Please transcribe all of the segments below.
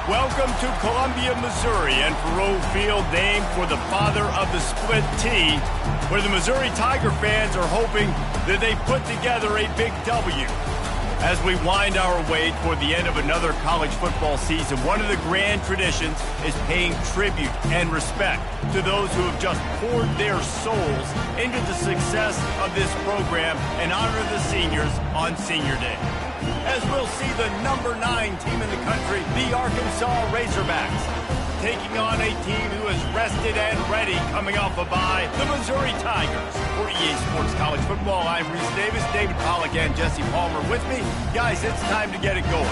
Welcome to Columbia, Missouri, and Faurot Field, named for the father of the split T, where the Missouri Tiger fans are hoping that they put together a big W. As we wind our way toward the end of another college football season, one of the grand traditions is paying tribute and respect to those who have just poured their souls into the success of this program and honor the seniors on Senior Day. As we'll see the number 9 team in the country, the Arkansas Razorbacks, taking on a team who is rested and ready coming off a bye, the Missouri Tigers. For EA Sports College Football, I'm Reese Davis, David Pollack, and Jesse Palmer with me. Guys, it's time to get it going.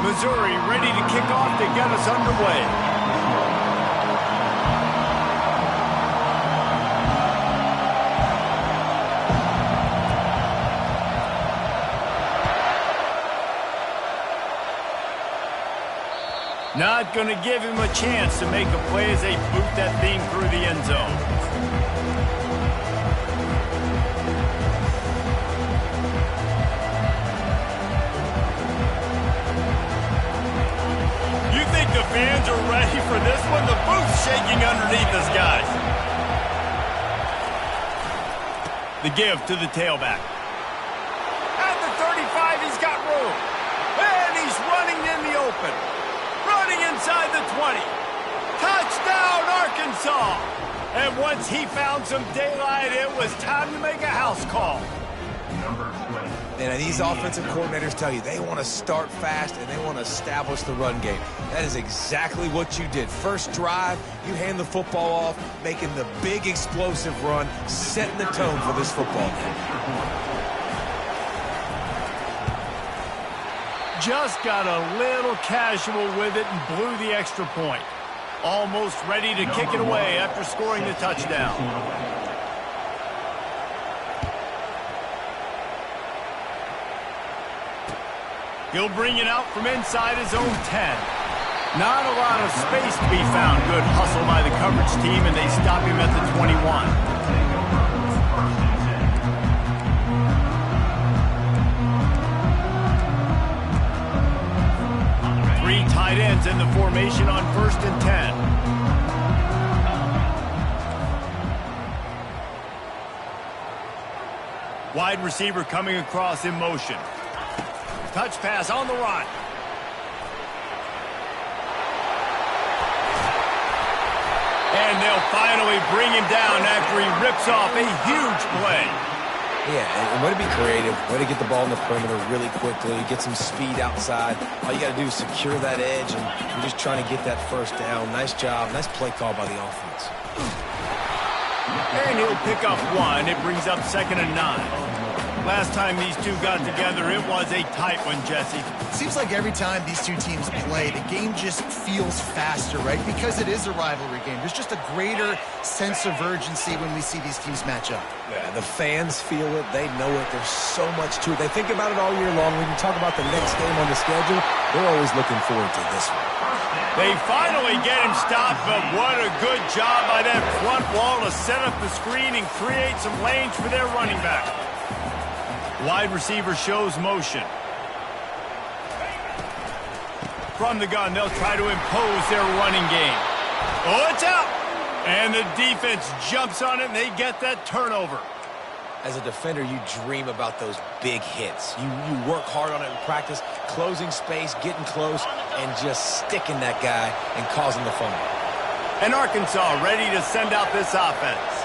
Missouri ready to kick off to get us underway. Not going to give him a chance to make a play as they boot that thing through the end zone. The fans are ready for this one. The booth's shaking underneath us, guys. The give to the tailback. At the 35, he's got room. And he's running in the open. Running inside the 20. Touchdown, Arkansas. And once he found some daylight, it was time to make a house call. And these offensive coordinators tell you they want to start fast and they want to establish the run game. That is exactly what you did. First drive, you hand the football off, making the big explosive run, setting the tone for this football game. Just got a little casual with it and blew the extra point. Almost ready to kick it away after scoring the touchdown. He'll bring it out from inside his own 10. Not a lot of space to be found. Good hustle by the coverage team, and they stop him at the 21. 3 tight ends in the formation on 1st and 10. Wide receiver coming across in motion. Touch pass on the run. And they'll finally bring him down after he rips off a huge play. Yeah, and way to be creative, way to get the ball in the perimeter really quickly, get some speed outside. All you got to do is secure that edge, and you're just trying to get that first down. Nice job, nice play call by the offense. And he'll pick up 1. It brings up 2nd and 9. Last time these two got together, it was a tight one, Jesse. It seems like every time these two teams play, the game just feels faster, right? Because it is a rivalry game. There's just a greater sense of urgency when we see these teams match up. Yeah, the fans feel it. They know it. There's so much to it. They think about it all year long. When you talk about the next game on the schedule, they're always looking forward to this one. They finally get him stopped, but what a good job by that front wall to set up the screen and create some lanes for their running back. Wide receiver shows motion. From the gun, they'll try to impose their running game. Oh, it's out! And the defense jumps on it, and they get that turnover. As a defender, you dream about those big hits. You work hard on it in practice, closing space, getting close, and just sticking that guy and causing the fumble. And Arkansas ready to send out this offense.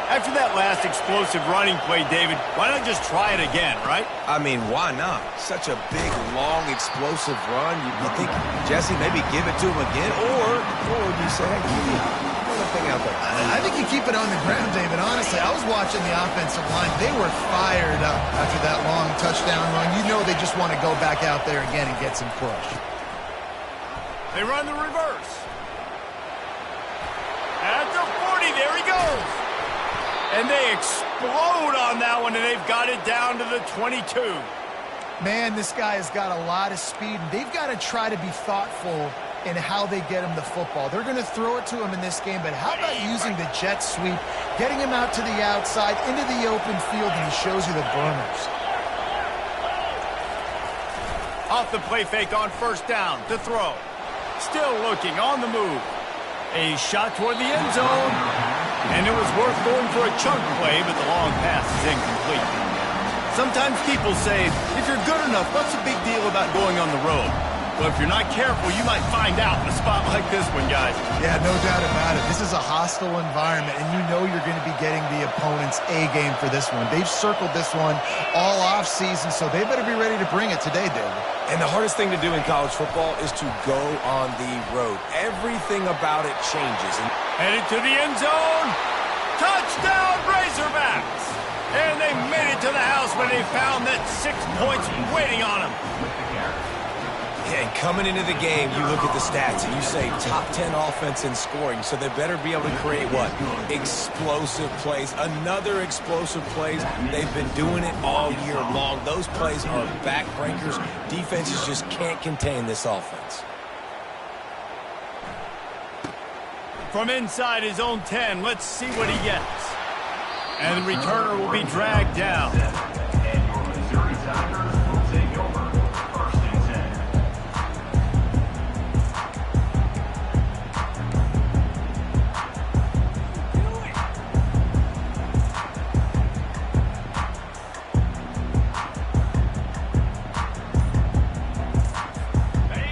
After that last explosive running play, David, why not just try it again, right? I mean, why not? Such a big, long, explosive run. You think, Jesse, maybe give it to him again, or you say, hey, give me another thing out there. I think you keep it on the ground, David. Honestly, I was watching the offensive line. They were fired up after that long touchdown run. You know they just want to go back out there again and get some push. They run the reverse. At the 40, there he goes. And they explode on that one, and they've got it down to the 22. Man, this guy has got a lot of speed, and they've got to try to be thoughtful in how they get him the football. They're going to throw it to him in this game, but how about using the jet sweep, getting him out to the outside, into the open field, and he shows you the burners. Off the play fake on first down to throw. Still looking on the move. A shot toward the end zone. And it was worth going for a chunk play, but the long pass is incomplete. Sometimes people say, if you're good enough, what's the big deal about going on the road? Well, if you're not careful, you might find out in a spot like this one, guys. Yeah, no doubt about it. This is a hostile environment, and you know you're going to be getting the opponent's A game for this one. They've circled this one all offseason, so they better be ready to bring it today, David. And the hardest thing to do in college football is to go on the road. Everything about it changes. Headed to the end zone. Touchdown, Razorbacks! And they made it to the house when they found that 6 points waiting on them. And coming into the game, you look at the stats and you say top 10 offense in scoring, so they better be able to create what? Explosive plays. Another explosive plays. They've been doing it all year long. Those plays are backbreakers. Defenses just can't contain this offense. From inside his own 10, let's see what he gets. And the returner will be dragged down.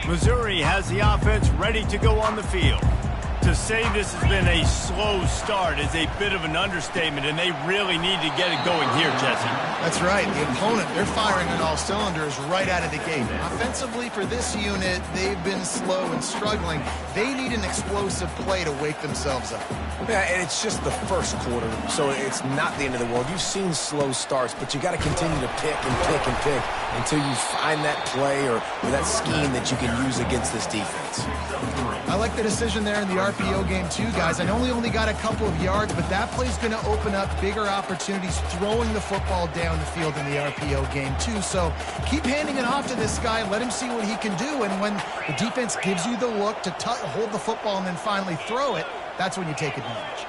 Missouri has the offense ready to go on the field. To say this has been a slow start is a bit of an understatement, and they really need to get it going here, Jesse. That's right. The opponent, they're firing on all cylinders right out of the gate. Offensively, for this unit, they've been slow and struggling. They need an explosive play to wake themselves up. Yeah, and it's just the first quarter, so it's not the end of the world. You've seen slow starts, but you got to continue to pick and pick and pick until you find that play or that scheme that you can use against this defense. I like the decision there in the RPO game too, guys. I know we only got a couple of yards, but that play's going to open up bigger opportunities throwing the football down the field in the RPO game too. So keep handing it off to this guy. Let him see what he can do. And when the defense gives you the look to hold the football and then finally throw it, that's when you take advantage.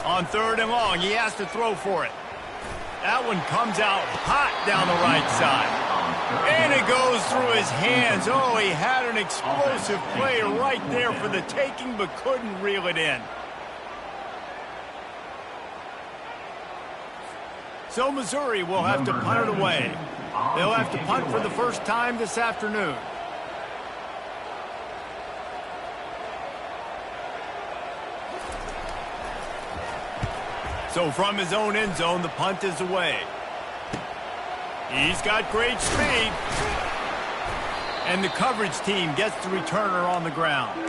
On third and long, he has to throw for it. That one comes out hot down the right side. And it goes through his hands. Oh, he had an explosive play right there for the taking, but couldn't reel it in. So Missouri will have to punt it away. They'll have to punt for the first time this afternoon. So from his own end zone, the punt is away. He's got great speed. And the coverage team gets the returner on the ground. The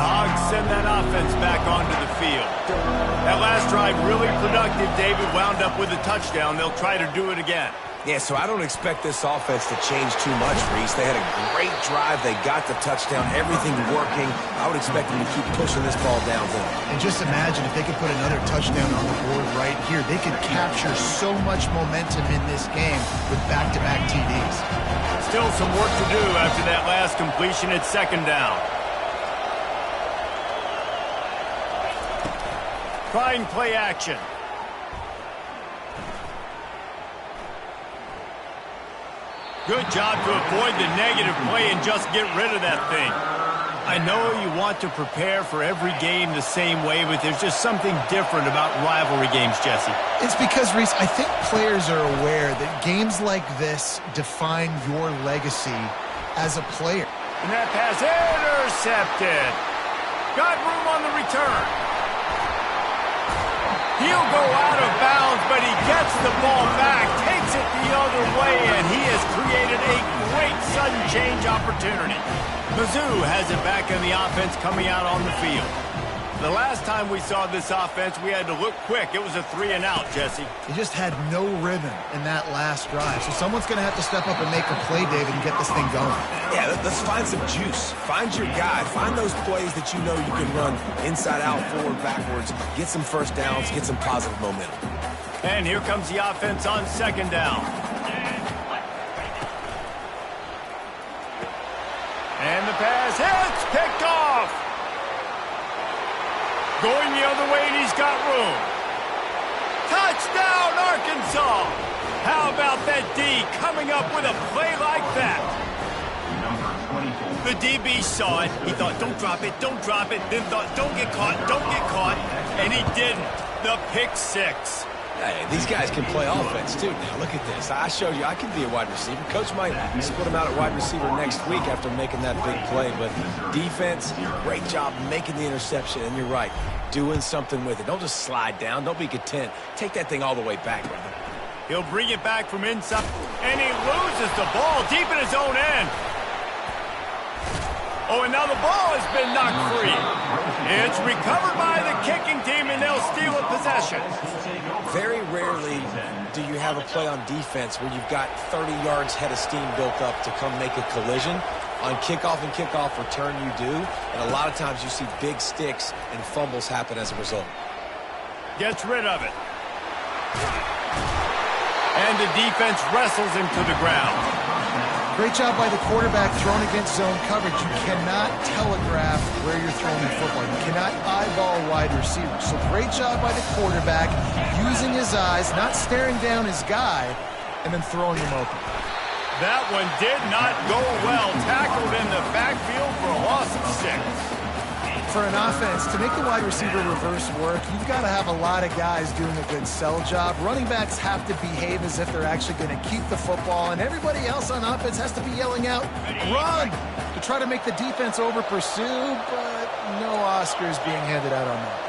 Hogs send that offense back onto the field. That last drive really productive. David wound up with a touchdown. They'll try to do it again. Yeah, so I don't expect this offense to change too much, Reese. They had a great drive. They got the touchdown. Everything working. I would expect them to keep pushing this ball downhill. And just imagine if they could put another touchdown on the board right here. They could capture so much momentum in this game with back-to-back TDs. Still some work to do after that last completion at second down. Trying play action. Good job to avoid the negative play and just get rid of that thing. I know you want to prepare for every game the same way, but there's just something different about rivalry games, Jesse. It's because, Reese, I think players are aware that games like this define your legacy as a player. And that pass intercepted. Got room on the return. He'll go out of bounds, but he gets the ball back, takes it the other way, and he has created a great sudden change opportunity. Mizzou has it back in the offense coming out on the field. The last time we saw this offense, we had to look quick. It was a 3-and-out, Jesse. He just had no rhythm in that last drive. So someone's going to have to step up and make a play, David, and get this thing going. Yeah, let's find some juice. Find your guy. Find those plays that you know you can run inside out, forward, backwards. Get some first downs. Get some positive momentum. And here comes the offense on 2nd down. And the pass hits, picked off. Going the other way, and he's got room. Touchdown, Arkansas. How about that D coming up with a play like that? The DB saw it. He thought, don't drop it, don't drop it. Then thought, don't get caught, don't get caught. And he didn't. The pick 6. Hey, these guys can play offense, too. Now, look at this. I showed you I can be a wide receiver. Coach might split him out at wide receiver next week after making that big play. But defense, great job making the interception. And you're right, doing something with it. Don't just slide down. Don't be content. Take that thing all the way back, brother. He'll bring it back from inside. And he loses the ball deep in his own end. Oh, and now the ball has been knocked free. It's recovered by the kicking team, and they'll steal a possession. Very rarely do you have a play on defense where you've got 30 yards head of steam built up to come make a collision. On kickoff and kickoff return, you do. And a lot of times you see big sticks and fumbles happen as a result. Gets rid of it. And the defense wrestles him to the ground. Great job by the quarterback throwing against zone coverage. You cannot telegraph where you're throwing the football. You cannot eyeball wide receivers. So great job by the quarterback using his eyes, not staring down his guy, and then throwing him open. That one did not go well. Tackled in the backfield for a loss of 6. For an offense, to make the wide receiver reverse work, you've got to have a lot of guys doing a good sell job. Running backs have to behave as if they're actually going to keep the football, and everybody else on offense has to be yelling out, run, to try to make the defense over-pursue, but no Oscars being handed out on that.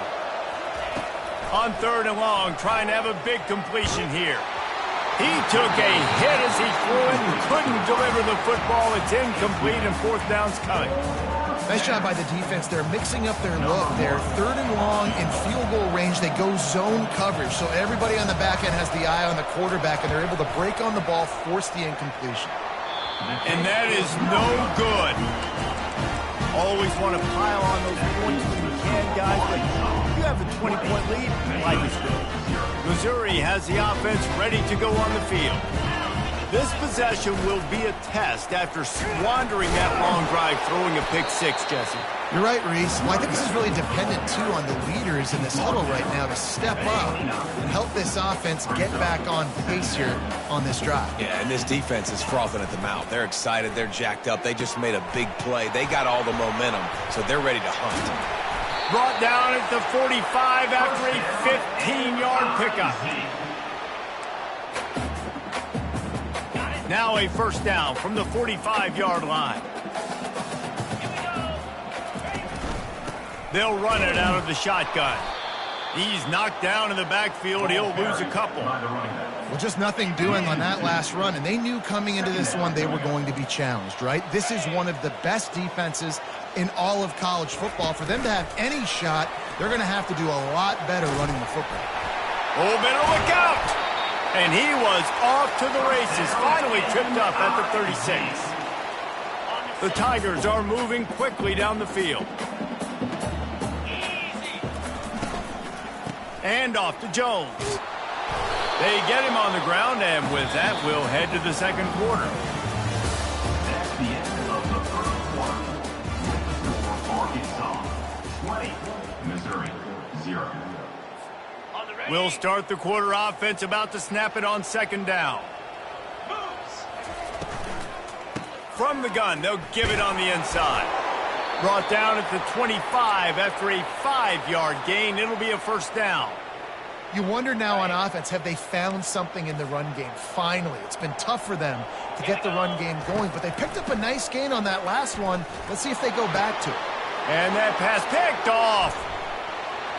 On 3rd and long, trying to have a big completion here. He took a hit as he threw it and couldn't deliver the football. It's incomplete, and 4th down's coming. Nice job by the defense. They're mixing up their look. They're 3rd and long in field goal range. They go zone coverage, so everybody on the back end has the eye on the quarterback, and they're able to break on the ball, force the incompletion. And that is no good. Always want to pile on those points when you can, guys, but you have a 20-point lead, life is good. Missouri has the offense ready to go on the field. This possession will be a test after squandering that long drive, throwing a pick 6, Jesse. You're right, Reese. Well, I think this is really dependent, too, on the leaders in this huddle right now to step up and help this offense get back on pace here on this drive. Yeah, and this defense is frothing at the mouth. They're excited. They're jacked up. They just made a big play. They got all the momentum, so they're ready to hunt. Brought down at the 45 after a 15-yard pickup. Now a 1st down from the 45-yard line. They'll run it out of the shotgun. He's knocked down in the backfield. He'll lose a couple. Well, just nothing doing on that last run, and they knew coming into this one they were going to be challenged, right? This is one of the best defenses in all of college football. For them to have any shot, they're going to have to do a lot better running the football. Oh, better look out! And he was off to the races, finally tripped up at the 36. The Tigers are moving quickly down the field. And off to Jones. They get him on the ground, and with that, we'll head to the 2nd quarter. That's the end of the 1st quarter. Arkansas 20, Missouri 0. We'll start the quarter offense, about to snap it on 2nd down. From the gun, they'll give it on the inside. Brought down at the 25 after a 5-yard gain. It'll be a 1st down. You wonder now on offense, have they found something in the run game? Finally, it's been tough for them to get the run game going, but they picked up a nice gain on that last one. Let's see if they go back to it. And that pass picked off.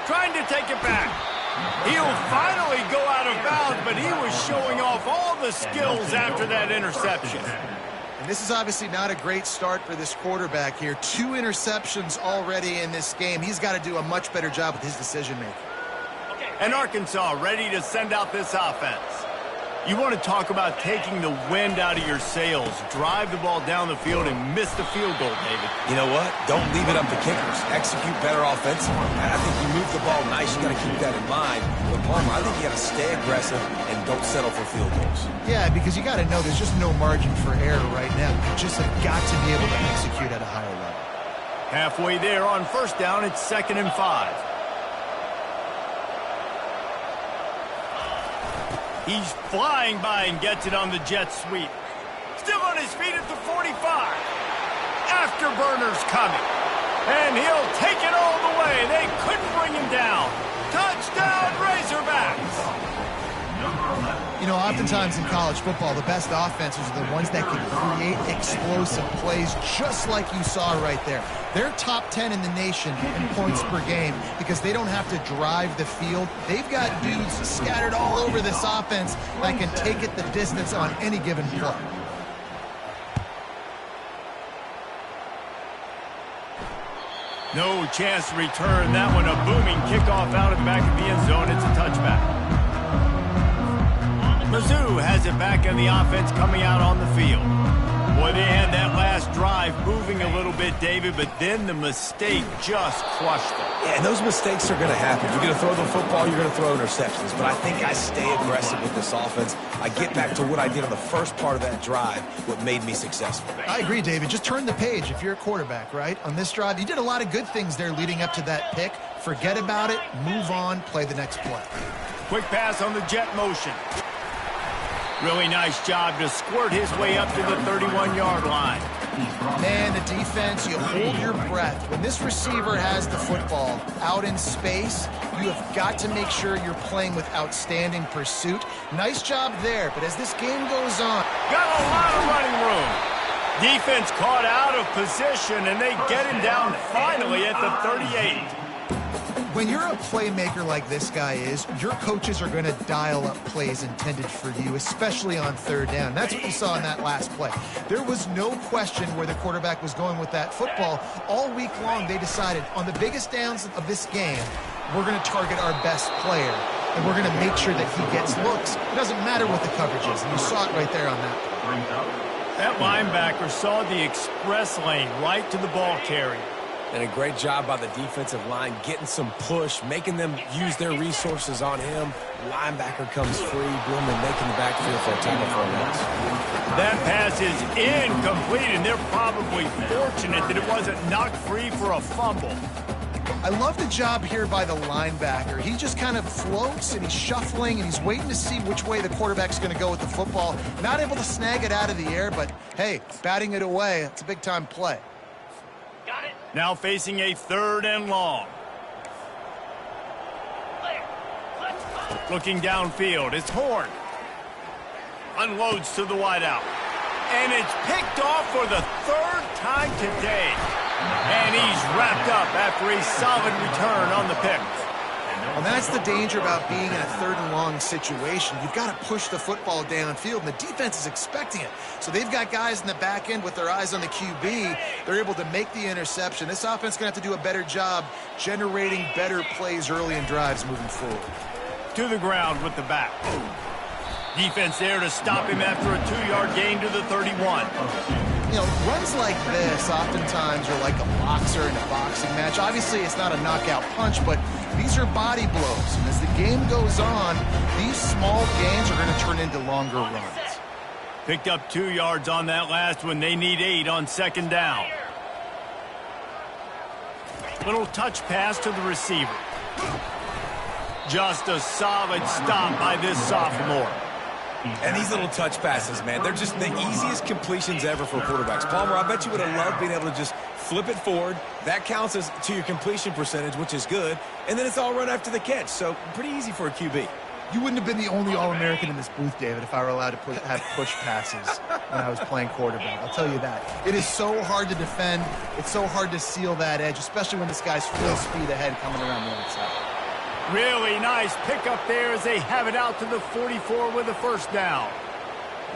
Trying to take it back. He'll finally go out of bounds, but he was showing off all the skills after that interception. And this is obviously not a great start for this quarterback here. 2 interceptions already in this game. He's got to do a much better job with his decision-making. And Arkansas ready to send out this offense. You want to talk about taking the wind out of your sails. Drive the ball down the field and miss the field goal, David. You know what? Don't leave it up to kickers. Execute better offensively. And I think you move the ball nice. You got to keep that in mind. But Palmer, I think you got to stay aggressive and don't settle for field goals. Yeah, because you got to know there's just no margin for error right now. You just have got to be able to execute at a higher level. Halfway there on first down, it's 2nd and 5. He's flying by and gets it on the jet sweep. Still on his feet at the 45. Afterburner's coming. And he'll take it all the way. They couldn't bring him down. Touchdown, Razorbacks. You know, oftentimes in college football, the best offenses are the ones that can create explosive plays, just like you saw right there. They're top 10 in the nation in points per game because they don't have to drive the field. They've got dudes scattered all over this offense that can take it the distance on any given play. No chance to return that one. A booming kickoff out of the back of the end zone. It's a touchback. Mizzou has it back in the offense coming out on the field. Boy, they had that last drive moving a little bit, David, but then the mistake just crushed them. Yeah, and those mistakes are going to happen. You're going to throw the football, you're going to throw interceptions. But I think I stay aggressive with this offense. I get back to what I did on the first part of that drive, what made me successful. I agree, David. Just turn the page if you're a quarterback, right? On this drive, you did a lot of good things there leading up to that pick. Forget about it, move on, play the next play. Quick pass on the jet motion. Really nice job to squirt his way up to the 31-yard line. Man, the defense, you hold your breath. When this receiver has the football out in space, you have got to make sure you're playing with outstanding pursuit. Nice job there, but as this game goes on... Got a lot of running room. Defense caught out of position, and they get him down finally at the 38. When you're a playmaker like this guy is, your coaches are going to dial up plays intended for you, especially on third down. That's what you saw in that last play. There was no question where the quarterback was going with that football. All week long, they decided on the biggest downs of this game, we're going to target our best player, and we're going to make sure that he gets looks. It doesn't matter what the coverage is, and you saw it right there on that play. That linebacker saw the express lane right to the ball carrier. And a great job by the defensive line, getting some push, making them use their resources on him. Linebacker comes free, boom, and making the backfield for a tackle for a loss. That pass is incomplete, and they're probably fortunate that it wasn't knocked free for a fumble. I love the job here by the linebacker. He just kind of floats, and he's shuffling, and he's waiting to see which way the quarterback's going to go with the football. Not able to snag it out of the air, but, hey, batting it away, it's a big-time play. Now facing a 3rd and long. Looking downfield, it's Horn. Unloads to the wideout. And it's picked off for the 3rd time today. And he's wrapped up after a solid return on the pick. Well, that's the danger about being in a 3rd and long situation. You've got to push the football downfield, and the defense is expecting it. So they've got guys in the back end with their eyes on the QB. They're able to make the interception. This offense is going to have to do a better job generating better plays early in drives moving forward. To the ground with the back. Defense there to stop him after a 2-yard gain to the 31. You know, runs like this oftentimes are like a boxer in a boxing match. Obviously, it's not a knockout punch, but these are body blows. And as the game goes on, these small gains are going to turn into longer runs. Picked up 2 yards on that last one. They need 8 on 2nd down. Little touch pass to the receiver. Just a solid stop by this sophomore. And these little touch passes, man, they're just the easiest completions ever for quarterbacks. Palmer, I bet you would have loved being able to just flip it forward. That counts as to your completion percentage, which is good. And then it's all run after the catch. So pretty easy for a QB. You wouldn't have been the only All-American in this booth, David, if I were allowed to have push passes when I was playing quarterback. I'll tell you that. It is so hard to defend. It's so hard to seal that edge, especially when this guy's full speed ahead coming around the outside. Really nice pickup there as they have it out to the 44 with a 1st down.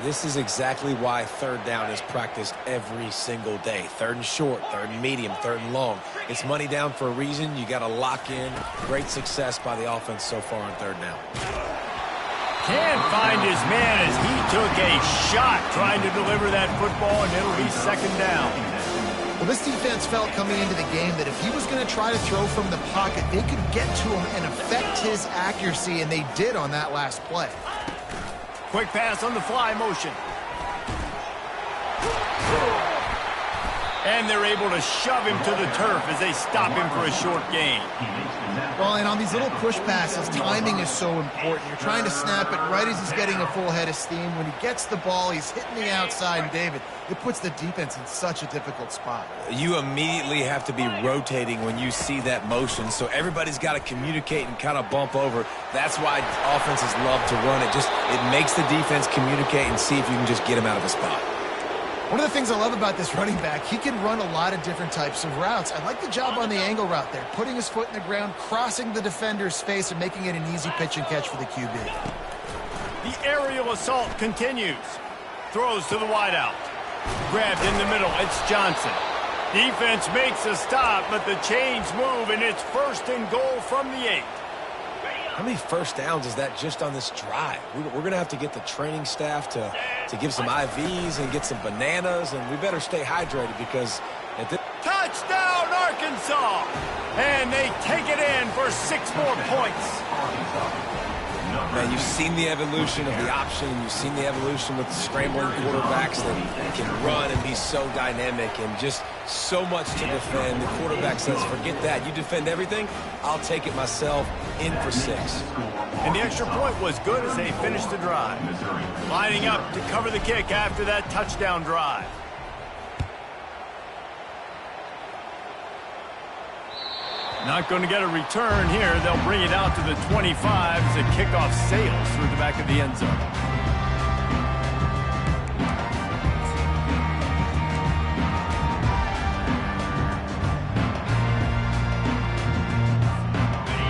This is exactly why third down is practiced every single day. Third and short, third and medium, third and long. It's money down for a reason. You got to lock in. Great success by the offense so far on third down. Can't find his man as he took a shot trying to deliver that football, and it'll be second down. Well, this defense felt coming into the game that if he was going to try to throw from the pocket, they could get to him and affect his accuracy, and they did on that last play. Quick pass on the fly motion. And they're able to shove him to the turf as they stop him for a short gain. Well, and on these little push passes, timing is so important. You're trying to snap it right as he's getting a full head of steam. When he gets the ball, he's hitting the outside, and David, it puts the defense in such a difficult spot. You immediately have to be rotating when you see that motion, so everybody's got to communicate and kind of bump over. That's why offenses love to run it. It makes the defense communicate and see if you can just get him out of a spot. One of the things I love about this running back, he can run a lot of different types of routes. I like the job on the angle route there, putting his foot in the ground, crossing the defender's face, and making it an easy pitch and catch for the QB. The aerial assault continues. Throws to the wideout. Grabbed in the middle, it's Johnson. Defense makes a stop, but the chains move, and it's first and goal from the 8. How many first downs is that just on this drive? We're going to have to get the training staff to give some IVs and get some bananas, and we better stay hydrated because at this... Touchdown, Arkansas! And they take it in for 6 more points. Man, you've seen the evolution of the option, and you've seen the evolution with the scrambling quarterbacks that can run and be so dynamic and just so much to defend. The quarterback says, forget that. You defend everything, I'll take it myself. In for 6. And the extra point was good as they finished the drive. Lining up to cover the kick after that touchdown drive. Not going to get a return here. They'll bring it out to the 25 as the kickoff sails through the back of the end zone.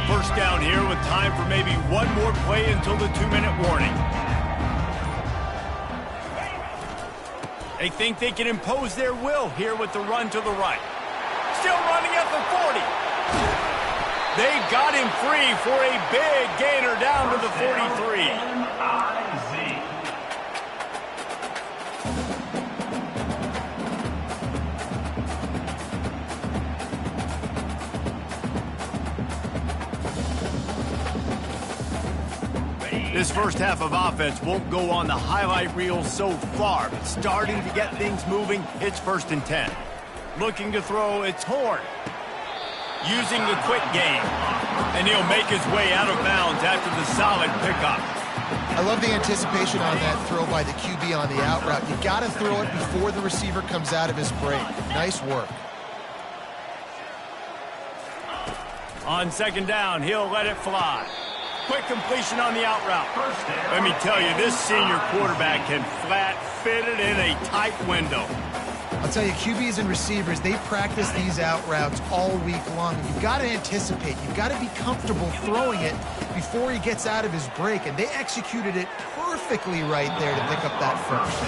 First down here with time for maybe one more play until the 2-minute warning. They think they can impose their will here with the run to the right. Still running at the 40. They got him free for a big gainer down to the 43. This first half of offense won't go on the highlight reel so far, but starting to get things moving, it's 1st and 10. Looking to throw, it's Horn. Using the quick game. And he'll make his way out of bounds after the solid pickup. I love the anticipation on that throw by the QB on the out route. You got to throw it before the receiver comes out of his break. Nice work. On 2nd down, he'll let it fly. Quick completion on the out route. Let me tell you, this senior quarterback can flat fit it in a tight window. I'll tell you, QBs and receivers, they practice these out routes all week long. You've got to anticipate. You've got to be comfortable throwing it before he gets out of his break. And they executed it perfectly right there to pick up that first.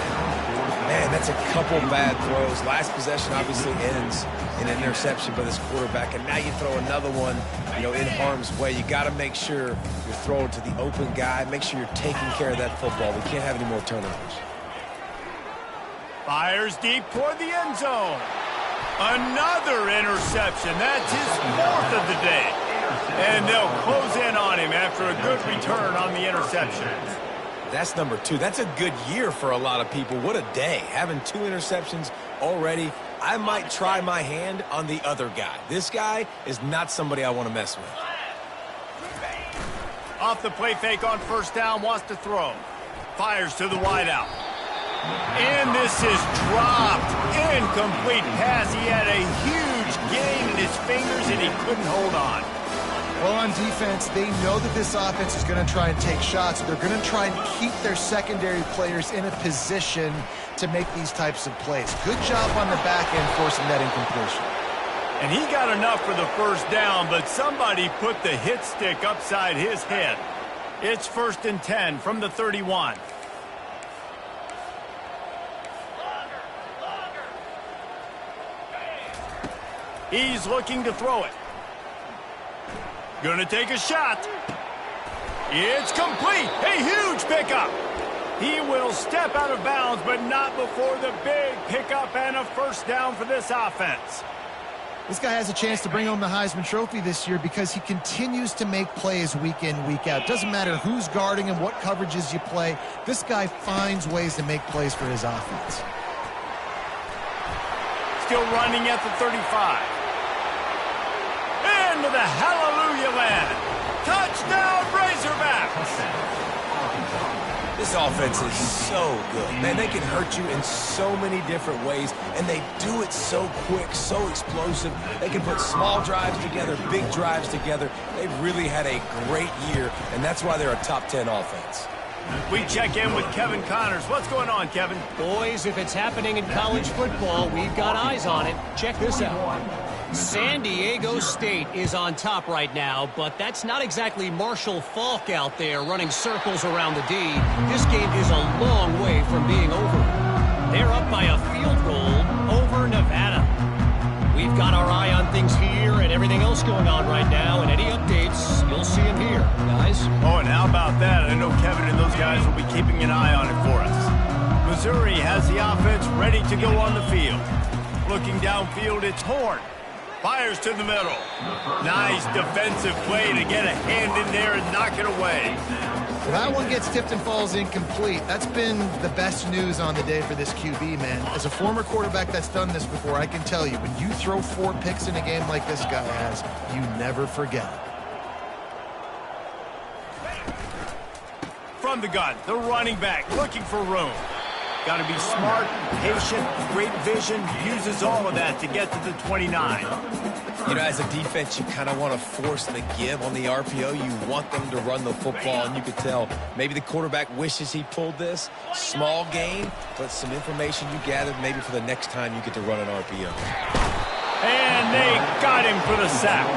Man, that's a couple bad throws. Last possession obviously ends in an interception by this quarterback. And now you throw another one, in harm's way. You got to make sure you're throwing to the open guy. Make sure you're taking care of that football. We can't have any more turnovers. Fires deep toward the end zone. Another interception. That's his 4th of the day. And they'll close in on him after a good return on the interception. That's number 2. That's a good year for a lot of people. What a day. Having 2 interceptions already. I might try my hand on the other guy. This guy is not somebody I want to mess with. Off the play fake on 1st down, wants to throw. Fires to the wideout. And this is dropped. Incomplete pass. He had a huge gain in his fingers, and he couldn't hold on. Well, on defense, they know that this offense is going to try and take shots. They're going to try and keep their secondary players in a position to make these types of plays. Good job on the back end forcing that incompletion. And he got enough for the first down, but somebody put the hit stick upside his head. It's 1st and 10 from the 31. He's looking to throw it. Gonna take a shot. It's complete. A huge pickup. He will step out of bounds, but not before the big pickup and a first down for this offense. This guy has a chance to bring home the Heisman Trophy this year because he continues to make plays week in, week out. Doesn't matter who's guarding him, what coverages you play. This guy finds ways to make plays for his offense. Still running at the 35. Into the hallelujah land. Touchdown, Razorbacks! This offense is so good. Man, they can hurt you in so many different ways, and they do it so quick, so explosive. They can put small drives together, big drives together. They've really had a great year, and that's why they're a top 10 offense. We check in with Kevin Connors. What's going on, Kevin? Boys, if it's happening in college football, we've got eyes on it. Check this out. San Diego State is on top right now, but that's not exactly Marshall Faulk out there running circles around the D. This game is a long way from being over. They're up by a field goal over Nevada. We've got our eye on things here and everything else going on right now, and any updates, you'll see them here, guys. Oh, and how about that? I know Kevin and those guys will be keeping an eye on it for us. Missouri has the offense ready to go on the field. Looking downfield, it's Horn. Fires to the middle. Nice defensive play to get a hand in there and knock it away. That one gets tipped and falls incomplete. That's been the best news on the day for this QB, man. As a former quarterback that's done this before, I can tell you, when you throw 4 picks in a game like this guy has, you never forget it. From the gun, the running back looking for room. Got to be smart, patient, great vision, uses all of that to get to the 29. You know, as a defense, you kind of want to force the give on the RPO. You want them to run the football, and you could tell maybe the quarterback wishes he pulled this. Small gain, but some information you gathered maybe for the next time you get to run an RPO. And they got him for the sack.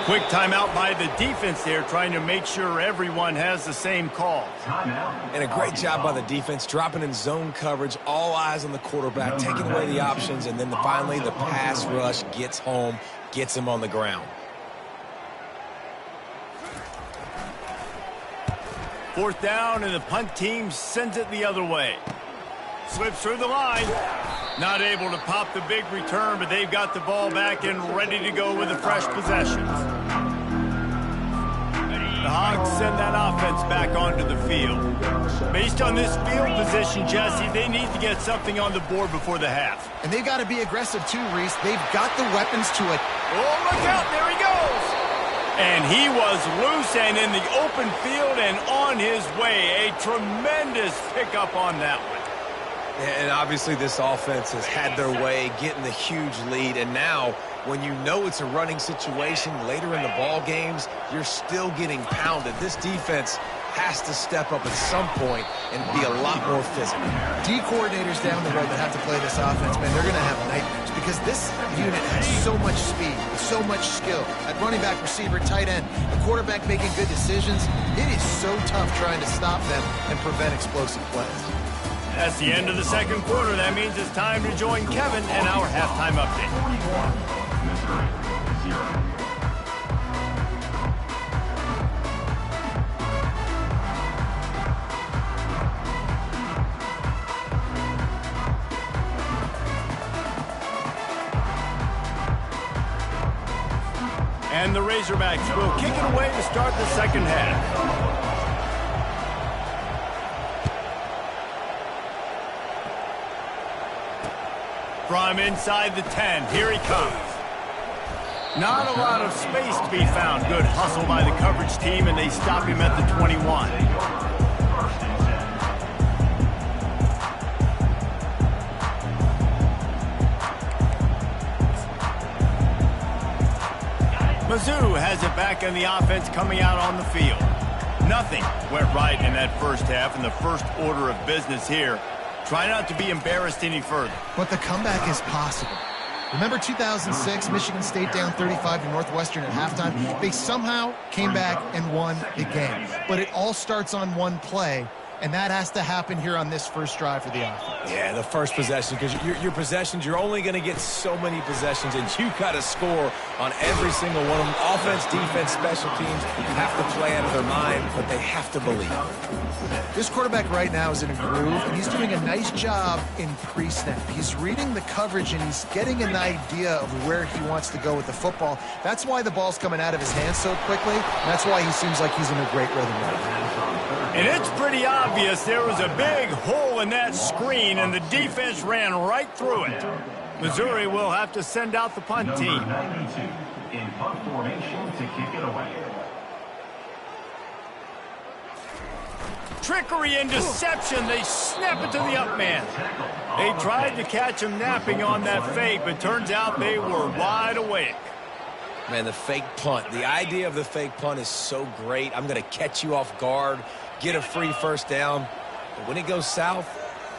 Quick timeout by the defense there, trying to make sure everyone has the same call. And a great job by the defense, dropping in zone coverage, all eyes on the quarterback, taking away the options, and then finally the pass rush gets home, gets him on the ground. Fourth down, and the punt team sends it the other way. Slips through the line. Not able to pop the big return, but they've got the ball back and ready to go with a fresh possession. The Hogs send that offense back onto the field. Based on this field position, Jesse, they need to get something on the board before the half. And they've got to be aggressive too, Reese. They've got the weapons to it. Oh, look out, there he goes! And he was loose and in the open field and on his way. A tremendous pickup on that one. And obviously this offense has had their way, getting the huge lead. And now, when you know it's a running situation later in the ball games, you're still getting pounded. This defense has to step up at some point and be a lot more physical. D coordinators down the road that have to play this offense, man, they're going to have nightmares because this unit has so much speed, so much skill. At running back, receiver, tight end, the quarterback making good decisions. It is so tough trying to stop them and prevent explosive plays. That's the end of the second quarter. That means it's time to join Kevin and our halftime update. And the Razorbacks will kick it away to start the second half. From inside the 10, here he comes. Not a lot of space to be found. Good hustle by the coverage team, and they stop him at the 21. Mizzou has it back in the offense coming out on the field. Nothing went right in that first half, and the first order of business here. Try not to be embarrassed any further. But the comeback is possible. Remember 2006, Michigan State down 35 to Northwestern at halftime? They somehow came back and won the game. But it all starts on one play, and that has to happen here on this first drive for the offense. Yeah, the first possession, because your possessions, you're only going to get so many possessions, and you got to score on every single one of them. Offense, defense, special teams have to play out of their mind, but they have to believe. This quarterback right now is in a groove, and he's doing a nice job in pre-snap. He's reading the coverage, and he's getting an idea of where he wants to go with the football. That's why the ball's coming out of his hands so quickly, and that's why he seems like he's in a great rhythm right now. And it's pretty obvious there was a big hole in that screen, and the defense ran right through it. Missouri will have to send out the punt team. In punt formation to kick it away. Trickery and deception. They snap it to the up man. They tried to catch him napping on that fake, but turns out they were wide awake. Man, the fake punt. The idea of the fake punt is so great. I'm going to catch you off guard, get a free first down. But when it goes south,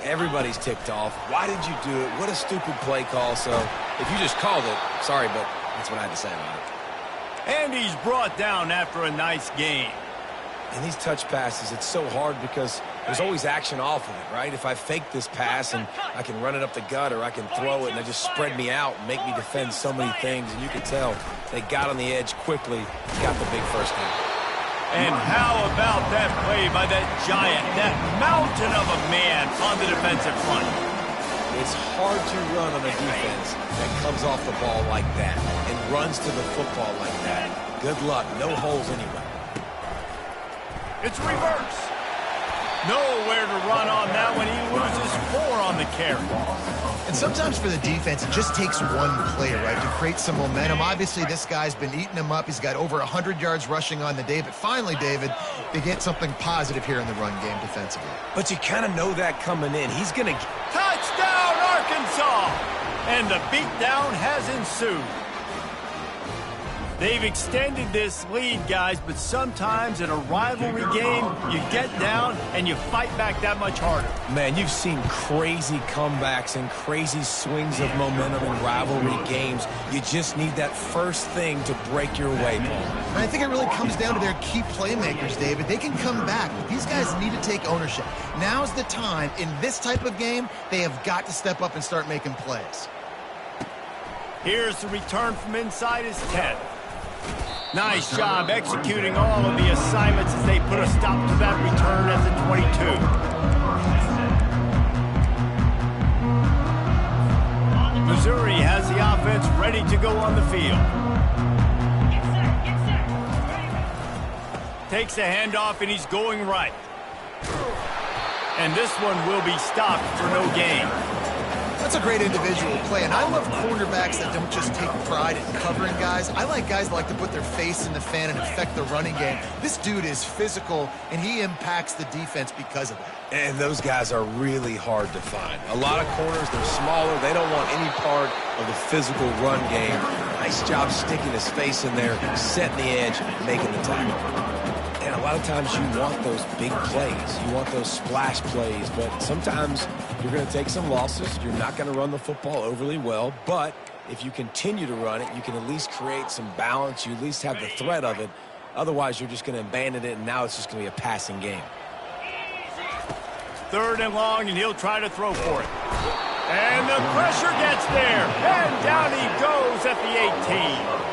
everybody's ticked off. Why did you do it? What a stupid play call. So if you just called it, sorry, but that's what I had to say about it. And he's brought down after a nice game. And these touch passes, it's so hard because there's always action off of it, right? If I fake this pass and I can run it up the gut, or I can throw it and they just spread me out and make me defend so many things. And you can tell they got on the edge quickly, got the big first down. And how about that play by that giant, that mountain of a man on the defensive front? It's hard to run on a defense that comes off the ball like that and runs to the football like that. Good luck. No holes anywhere. It's reverse. Nowhere to run on that one. He loses 4 on the carry. And sometimes for the defense, it just takes one play, right, to create some momentum. Obviously, this guy's been eating him up. He's got over 100 yards rushing on the day. But finally, David, they get something positive here in the run game defensively. But you kind of know that coming in. He's going to... Touchdown, Arkansas! And the beatdown has ensued. They've extended this lead, guys, but sometimes in a rivalry game, you get down and you fight back that much harder. Man, you've seen crazy comebacks and crazy swings of momentum in rivalry games. You just need that first thing to break your way, Paul. And I think it really comes down to their key playmakers, David. They can come back, but these guys need to take ownership. Now's the time. In this type of game, they have got to step up and start making plays. Here's the return from inside his 10. Nice job executing all of the assignments as they put a stop to that return at the 22. Missouri has the offense ready to go on the field. Takes a handoff and he's going right. And this one will be stopped for no gain. That's a great individual play, and I love cornerbacks that don't just take pride in covering guys. I like guys that like to put their face in the fan and affect the running game. This dude is physical, and he impacts the defense because of that. And those guys are really hard to find. A lot of corners, they're smaller. They don't want any part of the physical run game. Nice job sticking his face in there, setting the edge, making the tackle. And a lot of times you want those big plays. You want those splash plays, but sometimes you're going to take some losses. You're not going to run the football overly well, but if you continue to run it, you can at least create some balance. You at least have the threat of it. Otherwise, you're just going to abandon it, and now it's just going to be a passing game. 3rd and long, and he'll try to throw for it. And the pressure gets there, and down he goes at the 18.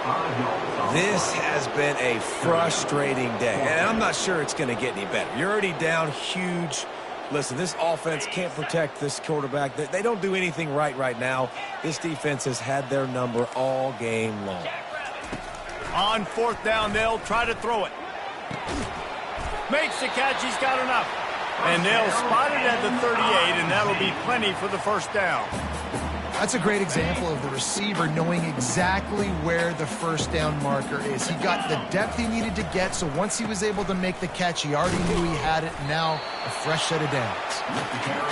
This has been a frustrating day, and I'm not sure it's going to get any better. You're already down huge. Listen, this offense can't protect this quarterback. They don't do anything right now. This defense has had their number all game long. On 4th down, they'll try to throw it. Makes the catch. He's got enough. And they'll spot it at the 38, and that'll be plenty for the first down. That's a great example of the receiver knowing exactly where the first down marker is. He got the depth he needed to get, so once he was able to make the catch, he already knew he had it. Now a fresh set of downs.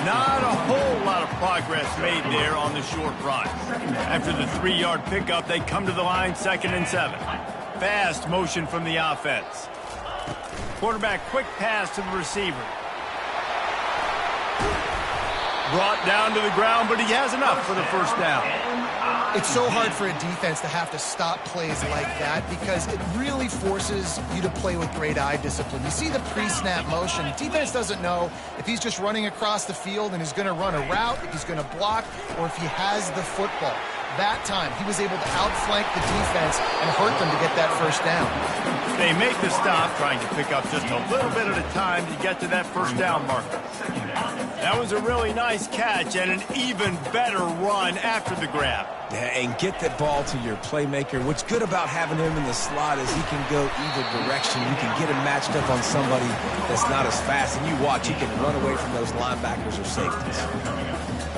Not a whole lot of progress made there on the short run. After the 3-yard pickup, they come to the line 2nd and 7. Fast motion from the offense. Quarterback quick pass to the receiver. Brought down to the ground, but he has enough for the first down. It's so hard for a defense to have to stop plays like that because it really forces you to play with great eye discipline. You see the pre-snap motion. Defense doesn't know if he's just running across the field and is going to run a route, if he's going to block, or if he has the football. That time, he was able to outflank the defense and hurt them to get that first down. They make the stop, trying to pick up just a little bit at a time to get to that first down marker. That was a really nice catch and an even better run after the grab. Yeah, and get that ball to your playmaker. What's good about having him in the slot is he can go either direction. You can get him matched up on somebody that's not as fast, and you watch, he can run away from those linebackers or safeties.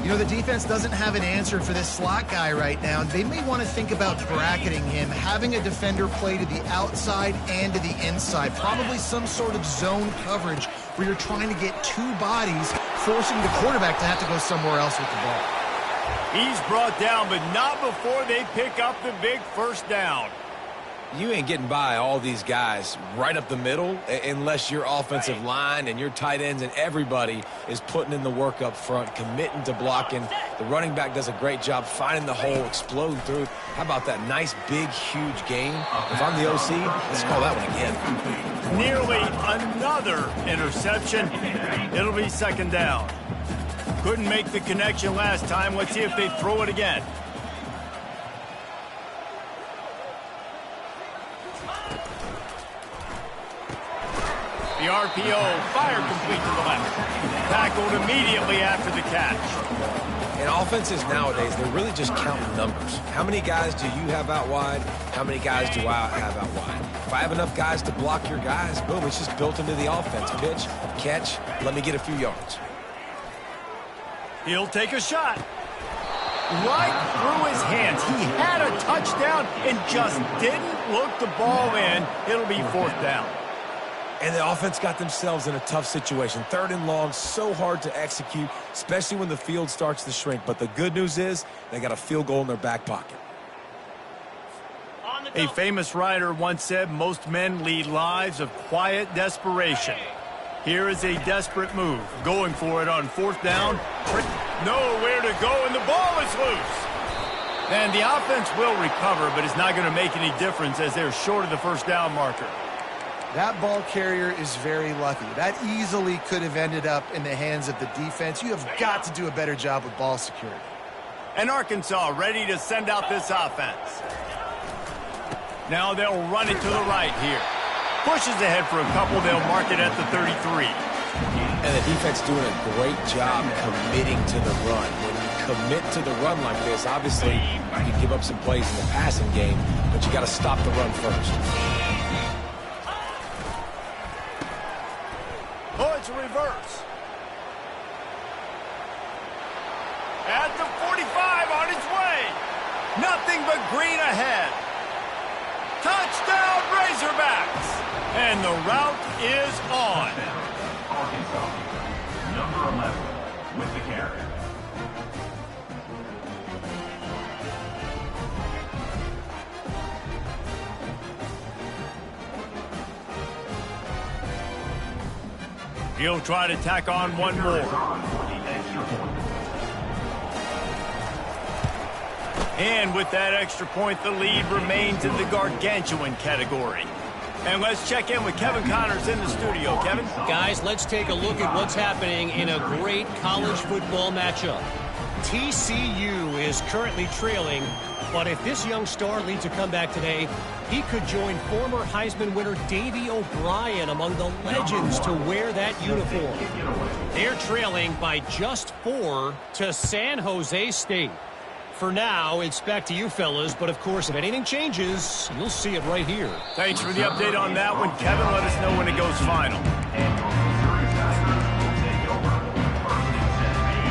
You know, the defense doesn't have an answer for this slot guy right now. They may want to think about bracketing him, having a defender play to the outside and to the inside. Probably some sort of zone coverage where you're trying to get two bodies, forcing the quarterback to have to go somewhere else with the ball. He's brought down, but not before they pick up the big first down. You ain't getting by all these guys right up the middle unless your offensive line and your tight ends and everybody is putting in the work up front, committing to blocking. The running back does a great job finding the hole, exploding through. How about that nice, big, huge gain? If I'm the OC, let's call that one again. Nearly another interception. It'll be second down. Couldn't make the connection last time. Let's see if they throw it again. The RPO, fire complete to the left. Tackled immediately after the catch. And offenses nowadays, they're really just counting numbers. How many guys do you have out wide? How many guys do I have out wide? If I have enough guys to block your guys, boom, it's just built into the offense. Pitch, catch, let me get a few yards. He'll take a shot. Right through his hands. He had a touchdown and just didn't look the ball in. It'll be fourth down. And the offense got themselves in a tough situation. Third and long, so hard to execute, especially when the field starts to shrink. But the good news is they got a field goal in their back pocket. A famous writer once said, most men lead lives of quiet desperation. Here is a desperate move. Going for it on fourth down. Nowhere to go, and the ball is loose. And the offense will recover, but it's not going to make any difference as they're short of the first down marker. That ball carrier is very lucky. That easily could have ended up in the hands of the defense. You have got to do a better job with ball security. And Arkansas ready to send out this offense. Now they'll run it to the right here. Pushes ahead for a couple. They'll mark it at the 33. And the defense doing a great job committing to the run. When you commit to the run like this, obviously you can give up some plays in the passing game, but you got to stop the run first. Oh, it's a reverse. At the 45 on its way. Nothing but green ahead. Touchdown Razorbacks. And the route is on. Arkansas, number 11 with the carry. He'll try to tack on one more. And with that extra point, the lead remains in the gargantuan category. And let's check in with Kevin Connors in the studio. Kevin? Guys, let's take a look at what's happening in a great college football matchup. TCU is currently trailing, but if this young star leads a comeback today, he could join former Heisman winner Davey O'Brien among the legends to wear that uniform. They're trailing by just 4 to San Jose State. For now, it's back to you fellas, but of course, if anything changes, you'll see it right here. Thanks for the update on that one, Kevin. Let us know when it goes final.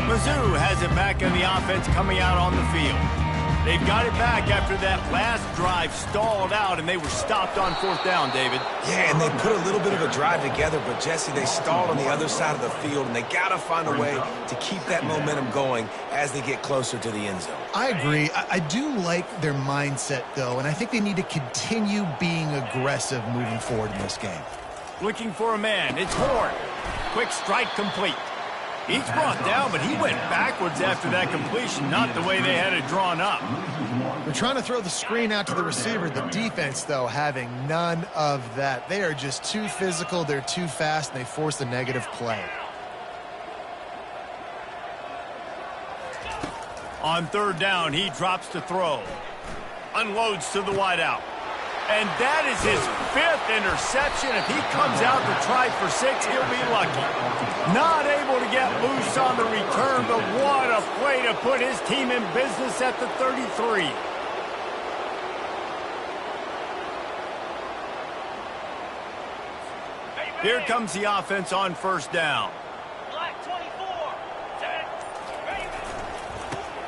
Mizzou has it back in the offense coming out on the field. They've got it back after that last drive stalled out, and they were stopped on fourth down, David. Yeah, and they put a little bit of a drive together, but, Jesse, they stalled on the other side of the field, and they got to find a way to keep that momentum going as they get closer to the end zone. I agree. I do like their mindset, though, and I think they need to continue being aggressive moving forward in this game. Looking for a man. It's Horn. Quick strike complete. He's brought down, but he went backwards after that completion, not the way they had it drawn up. They're trying to throw the screen out to the receiver. The defense, though, having none of that. They are just too physical, they're too fast, and they force a negative play. On third down, he drops to throw. Unloads to the wideout. And that is his 5th interception. If he comes out to try for 6, he'll be lucky. Not able to get loose on the return, but what a play to put his team in business at the 33. Here comes the offense on first down.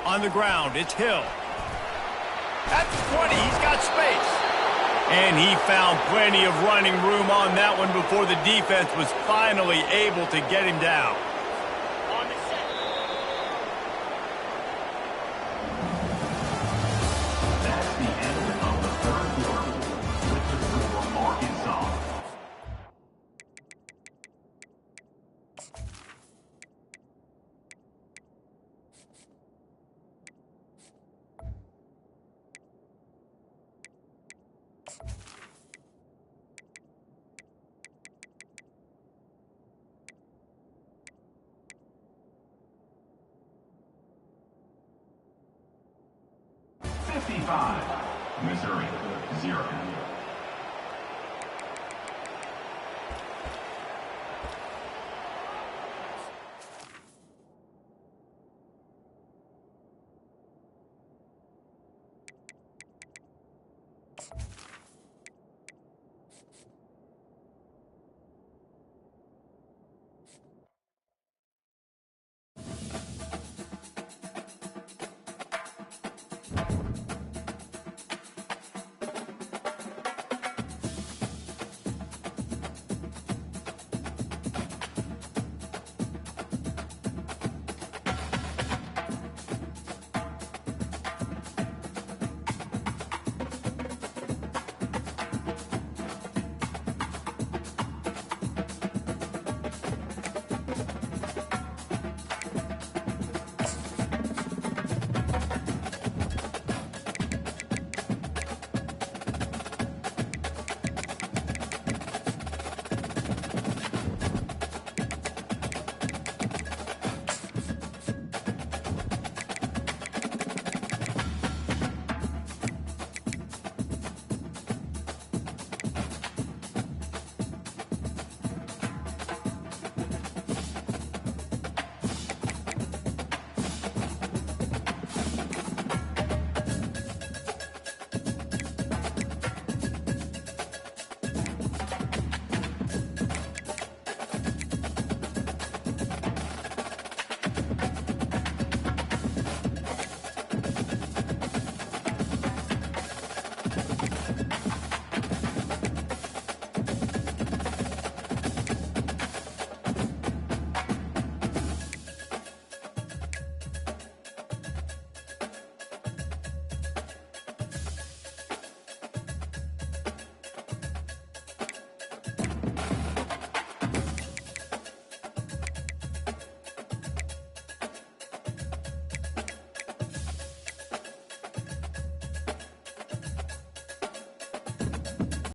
On the ground, it's Hill. At the 20, he's got space. And he found plenty of running room on that one before the defense was finally able to get him down. That's the end of the third quarter. With the score, Arkansas. Missouri, 0.